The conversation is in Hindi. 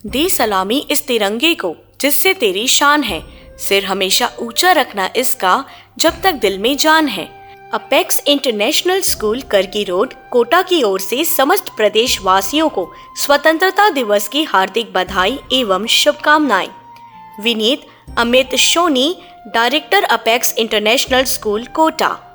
दे सलामी इस तिरंगे को जिससे तेरी शान है, सिर हमेशा ऊंचा रखना इसका जब तक दिल में जान है। अपेक्स इंटरनेशनल स्कूल करकी रोड, कोटा की ओर से समस्त प्रदेश वासियों को स्वतंत्रता दिवस की हार्दिक बधाई एवं शुभकामनाएं। Vineet Amit Soni, director apex international school, Kota.